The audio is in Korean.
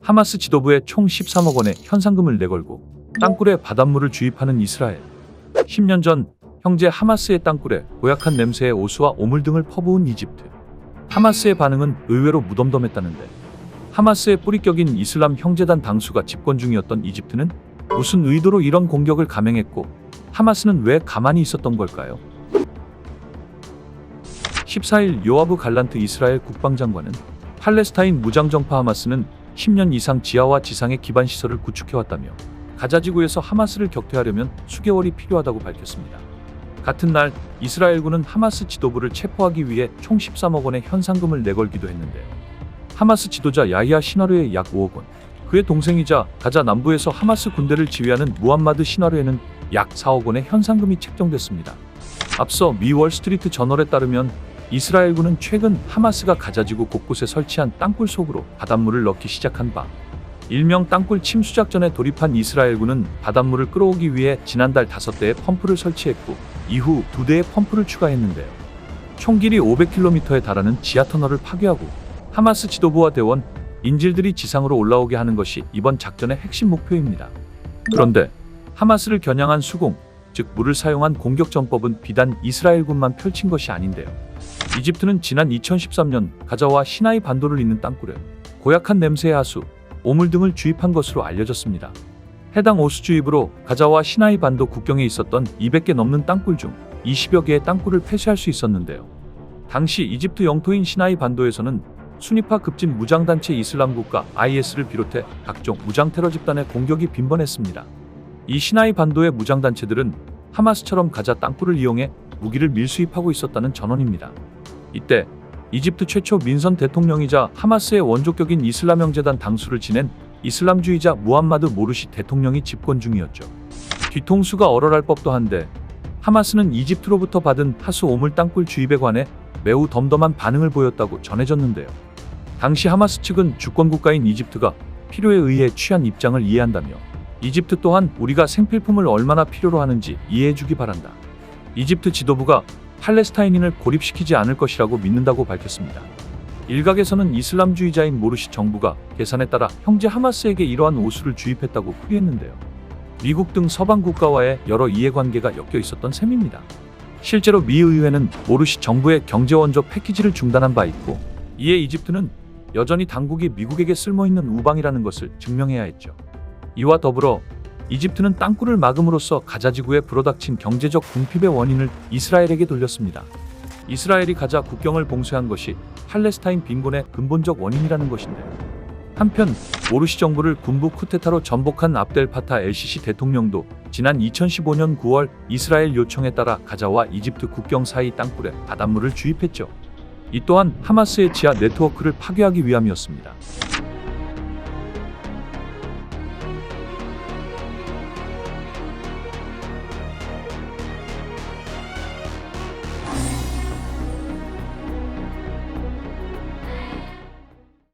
하마스 지도부에 총 13억 원의 현상금을 내걸고 땅굴에 바닷물을 주입하는 이스라엘. 10년 전 형제 하마스의 땅굴에 고약한 냄새의 오수와 오물 등을 퍼부은 이집트. 하마스의 반응은 의외로 무덤덤했다는데, 하마스의 뿌리격인 이슬람 형제단 당수가 집권 중이었던 이집트는 무슨 의도로 이런 공격을 감행했고, 하마스는 왜 가만히 있었던 걸까요? 14일 요아브 갈란트 이스라엘 국방장관은 팔레스타인 무장정파 하마스는 10년 이상 지하와 지상의 기반 시설을 구축해왔다며 가자 지구에서 하마스를 격퇴하려면 수개월이 필요하다고 밝혔습니다. 같은 날 이스라엘군은 하마스 지도부를 체포하기 위해 총 13억 원의 현상금을 내걸기도 했는데요. 하마스 지도자 야히야 시나르의 약 5억 원, 그의 동생이자 가자 남부에서 하마스 군대를 지휘하는 무함마드 시나르에는 약 4억 원의 현상금이 책정됐습니다. 앞서 미 월스트리트 저널에 따르면 이스라엘군은 최근 하마스가 가자지구 곳곳에 설치한 땅굴 속으로 바닷물을 넣기 시작한 바, 일명 땅굴 침수 작전에 돌입한 이스라엘군은 바닷물을 끌어오기 위해 지난달 5대의 펌프를 설치했고 이후 2대의 펌프를 추가했는데요. 총 길이 500km에 달하는 지하터널을 파괴하고 하마스 지도부와 대원, 인질들이 지상으로 올라오게 하는 것이 이번 작전의 핵심 목표입니다. 그런데 하마스를 겨냥한 수공, 즉 물을 사용한 공격 전법은 비단 이스라엘군만 펼친 것이 아닌데요. 이집트는 지난 2013년 가자와 시나이 반도를 잇는 땅굴에 고약한 냄새의 하수, 오물 등을 주입한 것으로 알려졌습니다. 해당 오수 주입으로 가자와 시나이 반도 국경에 있었던 200개 넘는 땅굴 중 20여 개의 땅굴을 폐쇄할 수 있었는데요. 당시 이집트 영토인 시나이 반도에서는 순위파 급진 무장단체 이슬람 국가 IS를 비롯해 각종 무장 테러 집단의 공격이 빈번했습니다. 이 시나이 반도의 무장단체들은 하마스처럼 가자 땅굴을 이용해 무기를 밀수입하고 있었다는 전언입니다. 이때 이집트 최초 민선 대통령이자 하마스의 원조격인 이슬람 형제단 당수를 지낸 이슬람주의자 무함마드 모르시 대통령이 집권 중이었죠. 뒤통수가 얼얼할 법도 한데, 하마스는 이집트로부터 받은 하수 오물 땅굴 주입에 관해 매우 덤덤한 반응을 보였다고 전해졌는데요. 당시 하마스 측은 주권국가인 이집트가 필요에 의해 취한 입장을 이해한다며, 이집트 또한 우리가 생필품을 얼마나 필요로 하는지 이해해주기 바란다. 이집트 지도부가 팔레스타인인을 고립시키지 않을 것이라고 믿는다고 밝혔습니다. 일각에서는 이슬람주의자인 모르시 정부가 계산에 따라 형제 하마스에게 이러한 오수를 주입했다고 풀이했는데요. 미국 등 서방 국가와의 여러 이해관계가 엮여 있었던 셈입니다. 실제로 미 의회는 모르시 정부의 경제원조 패키지를 중단한 바 있고, 이에 이집트는 여전히 당국이 미국에게 쓸모있는 우방이라는 것을 증명해야 했죠. 이와 더불어 이집트는 땅굴을 막음으로써 가자지구에 불어닥친 경제적 궁핍의 원인을 이스라엘에게 돌렸습니다. 이스라엘이 가자 국경을 봉쇄한 것이 팔레스타인 빈곤의 근본적 원인이라는 것인데요. 한편 모르시 정부를 군부 쿠데타로 전복한 압델 파타 LCC 대통령도 지난 2015년 9월 이스라엘 요청에 따라 가자와 이집트 국경 사이 땅굴에 바닷물을 주입했죠. 이 또한 하마스의 지하 네트워크를 파괴하기 위함이었습니다.